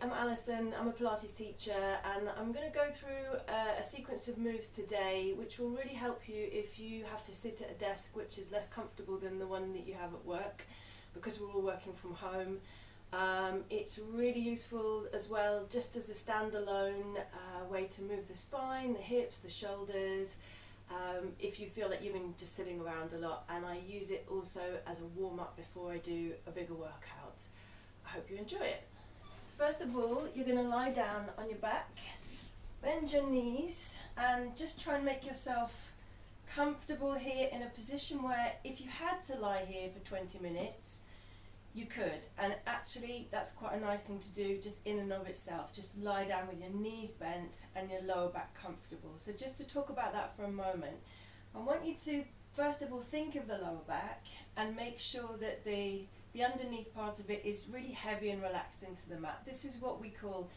I'm Alison, I'm a Pilates teacher, and I'm going to go through a sequence of moves today which will really help you if you have to sit at a desk which is less comfortable than the one that you have at work, because we're all working from home. It's really useful as well just as a standalone way to move the spine, the hips, the shoulders, if you feel like you've been just sitting around a lot, and I use it also as a warm-up before I do a bigger workout. I hope you enjoy it. First of all, you're going to lie down on your back, bend your knees, and just try and make yourself comfortable here in a position where if you had to lie here for 20 minutes, you could. And actually, that's quite a nice thing to do just in and of itself. Just lie down with your knees bent and your lower back comfortable. So just to talk about that for a moment, I want you to first of all think of the lower back and make sure that the underneath part of it is really heavy and relaxed into the mat. This is what we call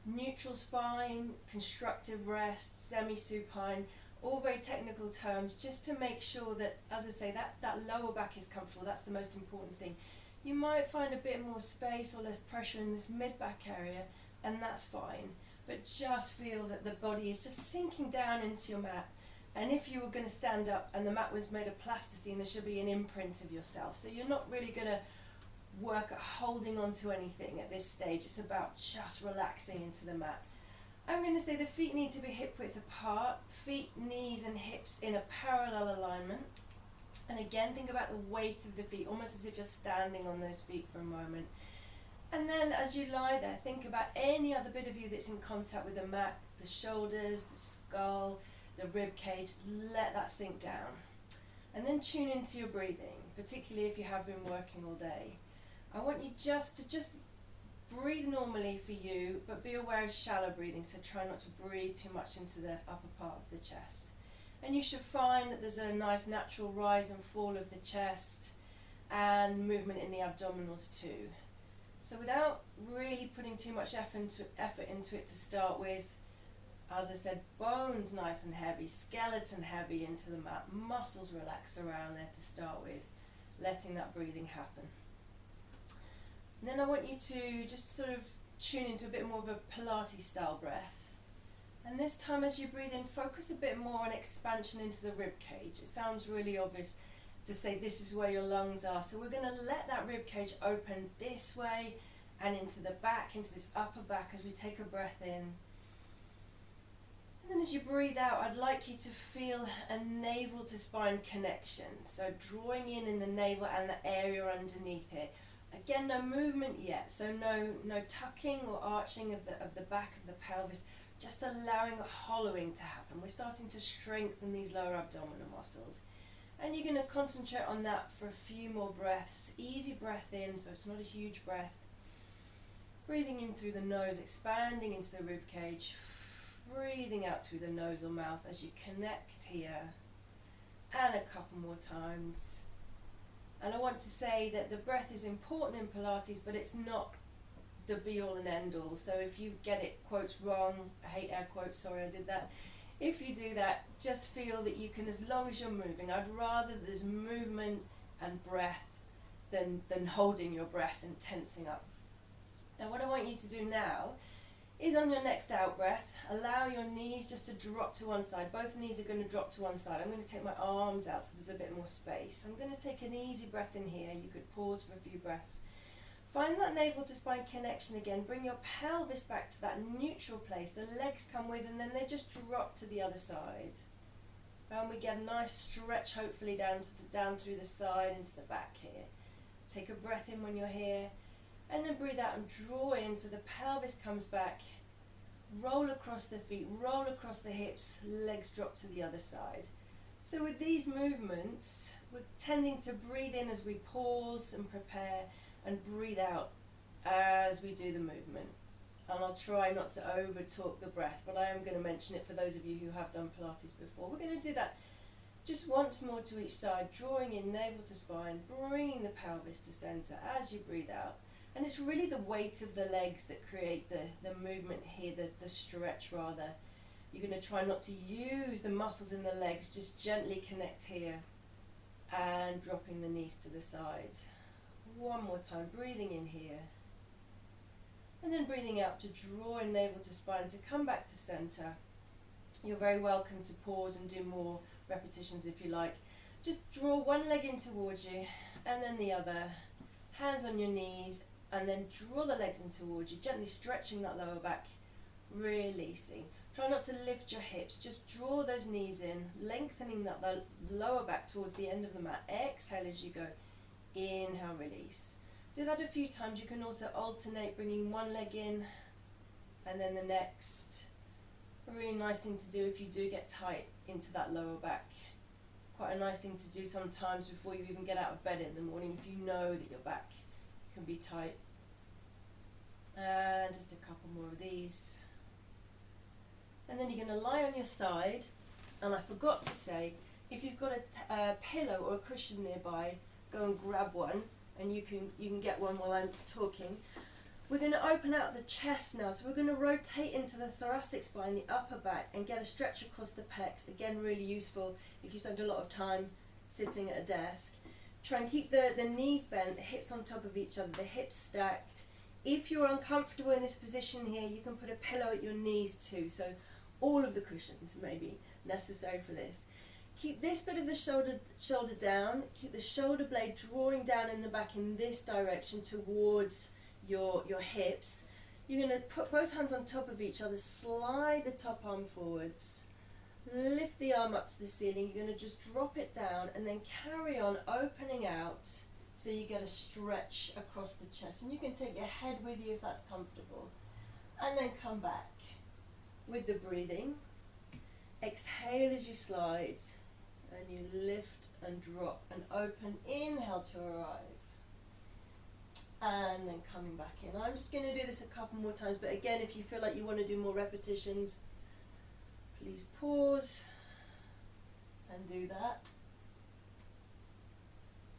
neutral spine, constructive rest, semi-supine, all very technical terms, just to make sure that, as I say, that lower back is comfortable. That's the most important thing. You might find a bit more space or less pressure in this mid-back area, and that's fine. But just feel that the body is just sinking down into your mat. And if you were going to stand up and the mat was made of plasticine, there should be an imprint of yourself. So you're not really going to work at holding on to anything at this stage. It's about just relaxing into the mat. I'm going to say the feet need to be hip width apart, feet, knees and hips in a parallel alignment. And again, think about the weight of the feet, almost as if you're standing on those feet for a moment. And then as you lie there, think about any other bit of you that's in contact with the mat, the shoulders, the skull, the rib cage. Let that sink down. And then tune into your breathing, particularly if you have been working all day. I want you just to breathe normally for you, but be aware of shallow breathing, so try not to breathe too much into the upper part of the chest. And you should find that there's a nice natural rise and fall of the chest and movement in the abdominals too. So without really putting too much effort into it to start with, as I said, bones nice and heavy, skeleton heavy into the mat, muscles relaxed around there to start with, letting that breathing happen. And then I want you to just sort of tune into a bit more of a Pilates style breath. And this time as you breathe in, focus a bit more on expansion into the rib cage. It sounds really obvious to say this is where your lungs are. So we're going to let that rib cage open this way and into the back, into this upper back as we take a breath in. And then as you breathe out, I'd like you to feel a navel to spine connection. So drawing in the navel and the area underneath it. Again, no movement yet, so no tucking or arching of the back of the pelvis, just allowing a hollowing to happen. We're starting to strengthen these lower abdominal muscles. And you're going to concentrate on that for a few more breaths. Easy breath in, so it's not a huge breath. Breathing in through the nose, expanding into the rib cage. Breathing out through the nose or mouth as you connect here. And a couple more times. And I want to say that the breath is important in Pilates, but it's not the be-all and end-all. So if you get it quotes wrong, I hate air quotes, sorry I did that. If you do that, just feel that you can, as long as you're moving. I'd rather there's movement and breath than holding your breath and tensing up. Now what I want you to do now is on your next out breath, allow your knees just to drop to one side. Both knees are going to drop to one side. I'm going to take my arms out so there's a bit more space. I'm going to take an easy breath in here. You could pause for a few breaths. Find that navel to spine connection again. Bring your pelvis back to that neutral place. The legs come with and then they just drop to the other side. And we get a nice stretch hopefully down through the side into the back here. Take a breath in when you're here. And then breathe out and draw in so the pelvis comes back. Roll across the feet, roll across the hips, legs drop to the other side. So with these movements, we're tending to breathe in as we pause and prepare, and breathe out as we do the movement. And I'll try not to over talk the breath, but I am going to mention it for those of you who have done Pilates before. We're going to do that just once more to each side, drawing in navel to spine, bringing the pelvis to center as you breathe out. And it's really the weight of the legs that create the movement here, the stretch rather. You're going to try not to use the muscles in the legs, just gently connect here and dropping the knees to the side. One more time, breathing in here. And then breathing out to draw in navel to spine to come back to center. You're very welcome to pause and do more repetitions if you like. Just draw one leg in towards you and then the other. Hands on your knees and then draw the legs in towards you, gently stretching that lower back, releasing. Try not to lift your hips, just draw those knees in, lengthening that lower back towards the end of the mat. Exhale as you go. Inhale, release. Do that a few times. You can also alternate, bringing one leg in and then the next. A really nice thing to do if you do get tight into that lower back. Quite a nice thing to do sometimes before you even get out of bed in the morning if you know that your back can be tight. And just a couple more of these. And then you're going to lie on your side. And I forgot to say, if you've got a pillow or a cushion nearby, go and grab one, and you can get one while I'm talking. We're going to open out the chest now, so we're going to rotate into the thoracic spine, the upper back, and get a stretch across the pecs. Again, really useful if you spend a lot of time sitting at a desk. Try and keep the knees bent, the hips on top of each other, the hips stacked. If you're uncomfortable in this position here, you can put a pillow at your knees too, so all of the cushions may be necessary for this. Keep this bit of the shoulder down, keep the shoulder blade drawing down in the back in this direction towards your hips. You're going to put both hands on top of each other, slide the top arm forwards, lift the arm up to the ceiling. You're going to just drop it down and then carry on opening out so you get a stretch across the chest. And you can take your head with you if that's comfortable. And then come back with the breathing. Exhale as you slide and you lift and drop and open. Inhale to arrive. And then coming back in. I'm just going to do this a couple more times, but again, if you feel like you want to do more repetitions, please pause and do that.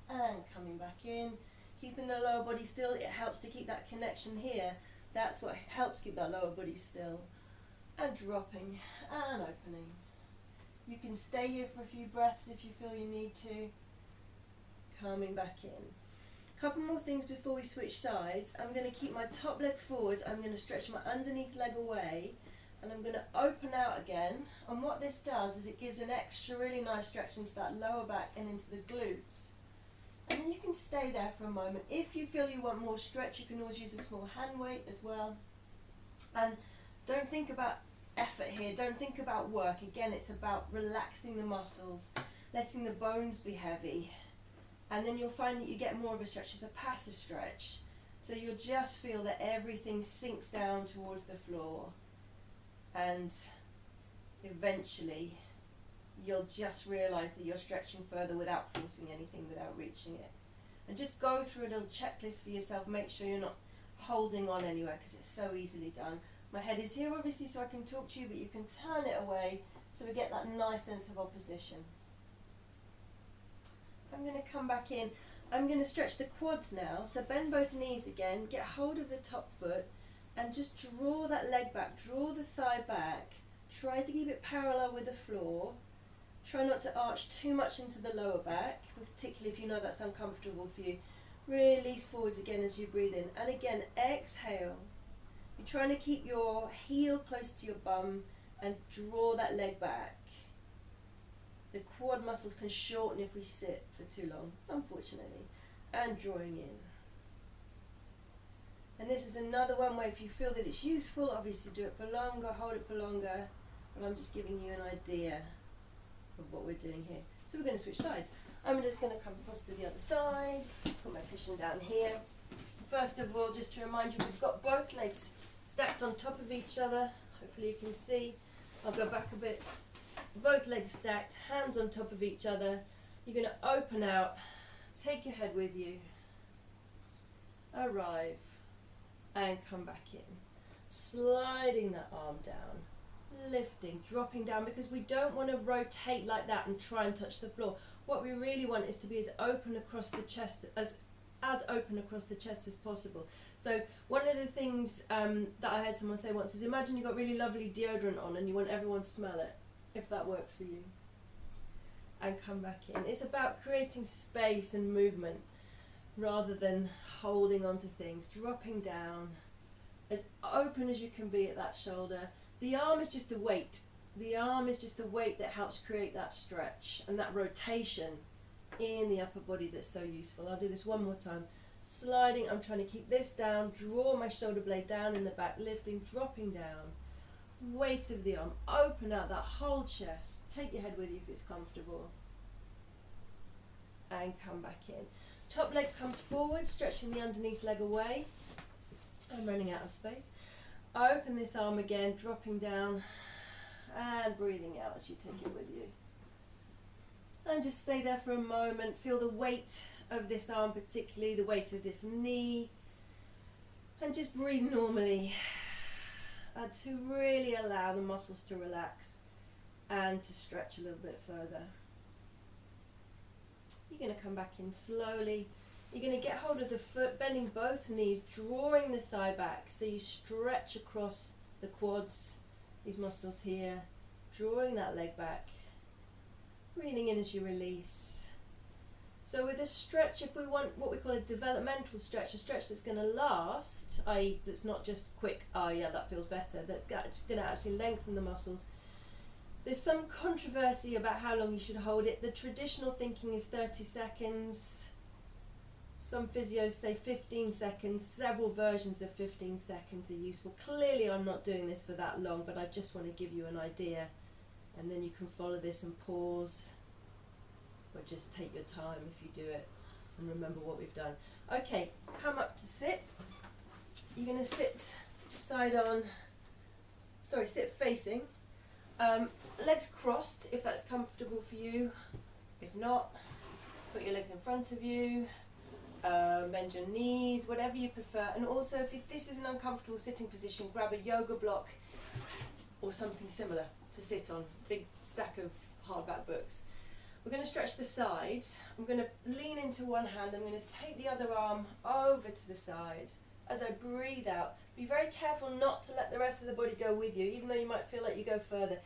And coming back in, keeping the lower body still. It helps to keep that connection here. That's what helps keep that lower body still. And dropping and opening. You can stay here for a few breaths if you feel you need to. Coming back in. Couple more things before we switch sides. I'm going to keep my top leg forwards. I'm going to stretch my underneath leg away, and I'm going to open out again. And what this does is it gives an extra really nice stretch into that lower back and into the glutes. And then you can stay there for a moment. If you feel you want more stretch, you can always use a small hand weight as well. And don't think about effort here. Don't think about work. Again, it's about relaxing the muscles, letting the bones be heavy. And then you'll find that you get more of a stretch. It's a passive stretch. So you'll just feel that everything sinks down towards the floor. And eventually, you'll just realise that you're stretching further without forcing anything, without reaching it. And just go through a little checklist for yourself. Make sure you're not holding on anywhere, because it's so easily done. My head is here, obviously, so I can talk to you, but you can turn it away so we get that nice sense of opposition. I'm going to come back in. I'm going to stretch the quads now. So bend both knees again, get hold of the top foot and just draw that leg back, draw the thigh back. Try to keep it parallel with the floor. Try not to arch too much into the lower back, particularly if you know that's uncomfortable for you. Release forwards again as you breathe in. And again, exhale. You're trying to keep your heel close to your bum and draw that leg back. The quad muscles can shorten if we sit for too long, unfortunately. And drawing in. And this is another one where if you feel that it's useful, obviously do it for longer, hold it for longer. But I'm just giving you an idea of what we're doing here. So we're going to switch sides. I'm just going to come across to the other side, put my cushion down here. First of all, just to remind you, we've got both legs stacked on top of each other. Hopefully you can see. I'll go back a bit. Both legs stacked, hands on top of each other. You're going to open out, take your head with you, arrive, and come back in. Sliding that arm down, lifting, dropping down, because we don't want to rotate like that and try and touch the floor. What we really want is to be as open across the chest as open across the chest as possible. So one of the things that I heard someone say once is, imagine you've got really lovely deodorant on and you want everyone to smell it, if that works for you. And come back in. It's about creating space and movement rather than holding on to things, dropping down as open as you can be at that shoulder. The arm is just a weight. The arm is just a weight that helps create that stretch and that rotation in the upper body that's so useful. I'll do this one more time. Sliding, I'm trying to keep this down, draw my shoulder blade down in the back, lifting, dropping down. Weight of the arm, open out that whole chest. Take your head with you if it's comfortable. And come back in. Top leg comes forward, stretching the underneath leg away. I'm running out of space. Open this arm again, dropping down and breathing out as you take it with you. And just stay there for a moment. Feel the weight of this arm, particularly the weight of this knee. And just breathe normally. To really allow the muscles to relax and to stretch a little bit further. You're going to come back in slowly. You're going to get hold of the foot, bending both knees, drawing the thigh back so you stretch across the quads, these muscles here, drawing that leg back, breathing in as you release. So with a stretch, if we want what we call a developmental stretch, a stretch that's going to last, i.e. that's not just quick, oh yeah, that feels better, that's going to actually lengthen the muscles. There's some controversy about how long you should hold it. The traditional thinking is 30 seconds. Some physios say 15 seconds. Several versions of 15 seconds are useful. Clearly I'm not doing this for that long, but I just want to give you an idea. And then you can follow this and pause. Or just take your time if you do it. And remember what we've done. Okay, come up to sit. You're going to sit sit facing. Legs crossed if that's comfortable for you. If not, put your legs in front of you. Bend your knees, whatever you prefer. And also, if this is an uncomfortable sitting position, grab a yoga block or something similar to sit on. Big stack of hardback books. We're going to stretch the sides. I'm going to lean into one hand. I'm going to take the other arm over to the side. As I breathe out, be very careful not to let the rest of the body go with you, even though you might feel like you go further.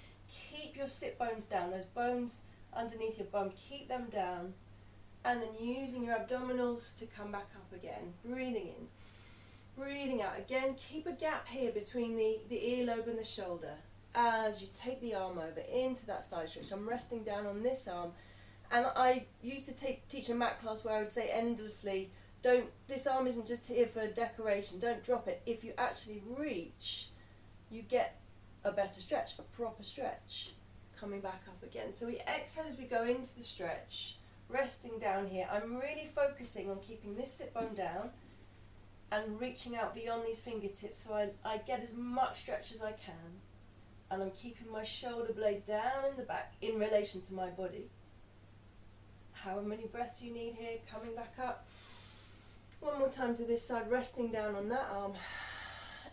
Keep your sit bones down, those bones underneath your bum, keep them down. And then using your abdominals to come back up again. Breathing in, breathing out. Again, keep a gap here between the earlobe and the shoulder. As you take the arm over into that side stretch, I'm resting down on this arm. And I used to teach a mat class where I would say endlessly, this arm isn't just here for decoration, don't drop it. If you actually reach, you get a better stretch, a proper stretch. Coming back up again. So we exhale as we go into the stretch. Resting down here, I'm really focusing on keeping this sit bone down and reaching out beyond these fingertips so I get as much stretch as I can, and I'm keeping my shoulder blade down in the back in relation to my body. However many breaths you need here, coming back up. One more time to this side, resting down on that arm.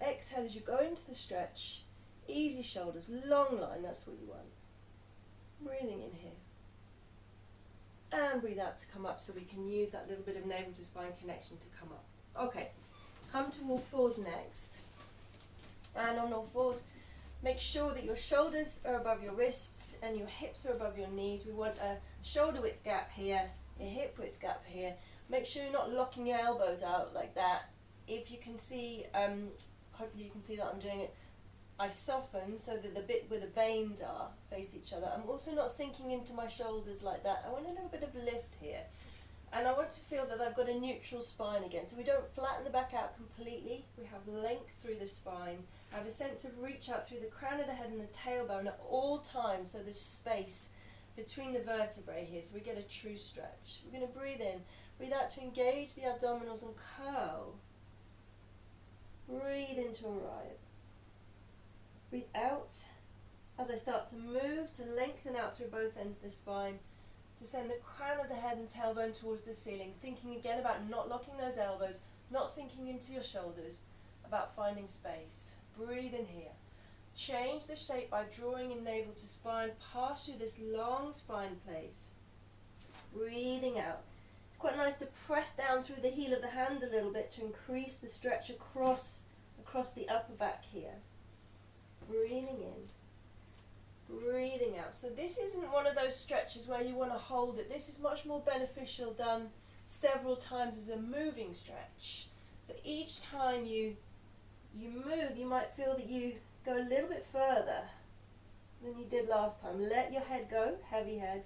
Exhale as you go into the stretch. Easy shoulders, long line, that's what you want. Breathing in here. And breathe out to come up so we can use that little bit of navel to spine connection to come up. Okay, come to all fours next. And on all fours, make sure that your shoulders are above your wrists and your hips are above your knees. We want a shoulder width gap here, a hip width gap here. Make sure you're not locking your elbows out like that. If you can see, hopefully you can see that I'm doing it, I soften so that the bit where the veins are face each other. I'm also not sinking into my shoulders like that. I want a little bit of lift here. And I want to feel that I've got a neutral spine again. So we don't flatten the back out completely. We have length through the spine. I have a sense of reach out through the crown of the head and the tailbone at all times. So there's space between the vertebrae here. So we get a true stretch. We're going to breathe in. Breathe out to engage the abdominals and curl. Breathe in to arrive. Breathe out as I start to move to lengthen out through both ends of the spine, to send the crown of the head and tailbone towards the ceiling, thinking again about not locking those elbows, not sinking into your shoulders, about finding space. Breathe in here. Change the shape by drawing in navel to spine, pass through this long spine place. Breathing out. It's quite nice to press down through the heel of the hand a little bit to increase the stretch across the upper back here. Breathing in, breathing out. So this isn't one of those stretches where you want to hold it. This is much more beneficial done several times as a moving stretch. So each time you move, you might feel that you go a little bit further than you did last time. Let your head go, heavy head.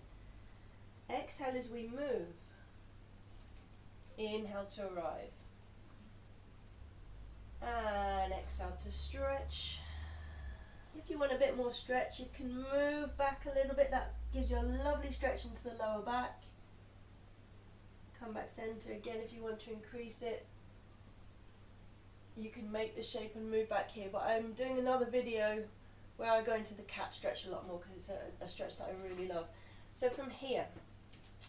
Exhale as we move. Inhale to arrive. And exhale to stretch. If you want a bit more stretch, you can move back a little bit. That gives you a lovely stretch into the lower back. Come back center again if you want to increase it. You can make the shape and move back here, but I'm doing another video where I go into the cat stretch a lot more because it's a stretch that I really love. So from here,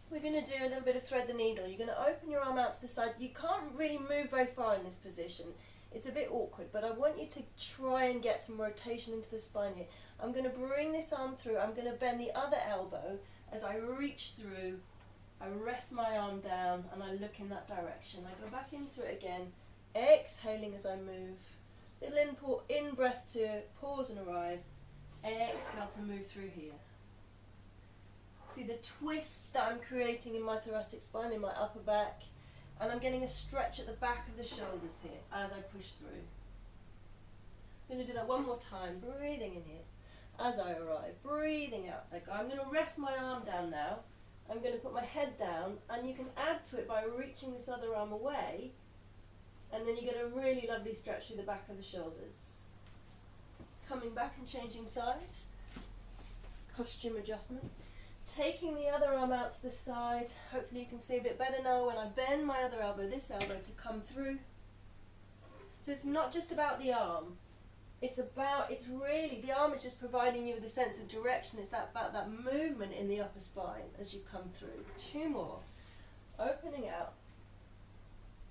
we're going to do a little bit of thread the needle. You're going to open your arm out to the side. You can't really move very far in this position. It's a bit awkward, but I want you to try and get some rotation into the spine here. I'm going to bring this arm through. I'm going to bend the other elbow as I reach through. I rest my arm down and I look in that direction. I go back into it again, exhaling as I move. Little in breath to pause and arrive. Exhale to move through here. See the twist that I'm creating in my thoracic spine, in my upper back. And I'm getting a stretch at the back of the shoulders here as I push through. I'm going to do that one more time, breathing in here as I arrive, breathing out as I go. I'm going to rest my arm down now. I'm going to put my head down, and you can add to it by reaching this other arm away, and then you get a really lovely stretch through the back of the shoulders. Coming back and changing sides, costume adjustment. Taking the other arm out to the side. Hopefully you can see a bit better now when I bend my other elbow, this elbow, to come through. So it's not just about the arm. It's really, the arm is just providing you with a sense of direction. It's about that movement in the upper spine as you come through. Two more. Opening out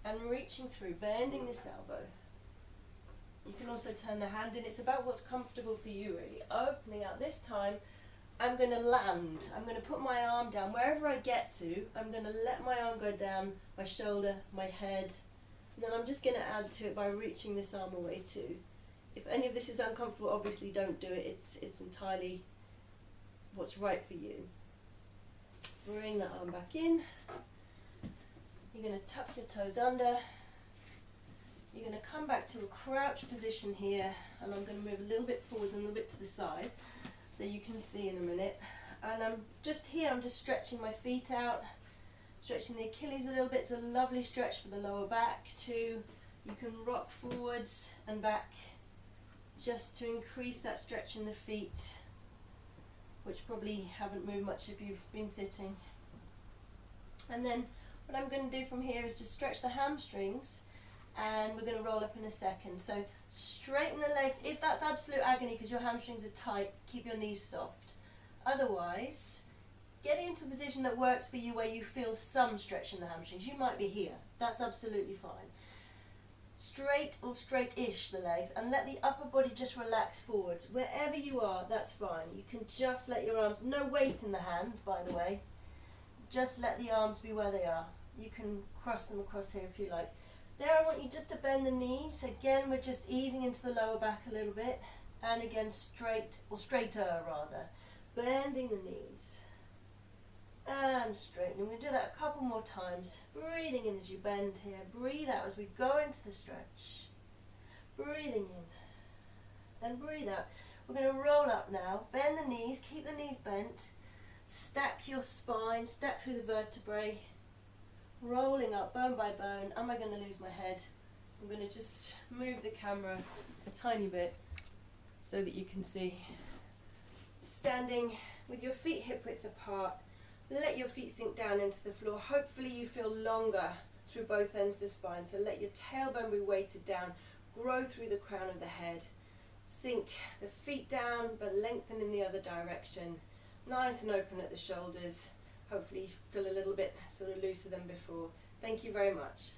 and reaching through, bending this elbow. You can also turn the hand in. It's about what's comfortable for you, really. Opening out. This time, I'm going to land. I'm going to put my arm down. Wherever I get to, I'm going to let my arm go down, my shoulder, my head. And then I'm just going to add to it by reaching this arm away too. If any of this is uncomfortable, obviously don't do it. It's entirely what's right for you. Bring that arm back in. You're going to tuck your toes under. You're going to come back to a crouch position here. And I'm going to move a little bit forward and a little bit to the side, so you can see in a minute. And I'm just stretching my feet out, stretching the Achilles a little bit. It's a lovely stretch for the lower back too. You can rock forwards and back just to increase that stretch in the feet, which probably haven't moved much if you've been sitting. And then what I'm going to do from here is just stretch the hamstrings, and we're going to roll up in a second. So straighten the legs. If that's absolute agony because your hamstrings are tight, keep your knees soft. Otherwise, get into a position that works for you where you feel some stretch in the hamstrings. You might be here. That's absolutely fine. Straight or straight-ish the legs, and let the upper body just relax forwards. Wherever you are, that's fine. You can just let your arms, no weight in the hand, by the way. Just let the arms be where they are. You can cross them across here if you like. There, I want you just to bend the knees. Again, we're just easing into the lower back a little bit. And again, straight, or straighter rather. Bending the knees. And straightening. We're going to do that a couple more times. Breathing in as you bend here. Breathe out as we go into the stretch. Breathing in. And breathe out. We're going to roll up now. Bend the knees. Keep the knees bent. Stack your spine. Stack through the vertebrae. Rolling up bone by bone. Am I going to lose my head? I'm going to just move the camera a tiny bit so that you can see. Standing with your feet hip width apart. Let your feet sink down into the floor. Hopefully you feel longer through both ends of the spine. So let your tailbone be weighted down. Grow through the crown of the head. Sink the feet down but lengthen in the other direction. Nice and open at the shoulders. Hopefully you feel a little bit sort of looser than before. Thank you very much.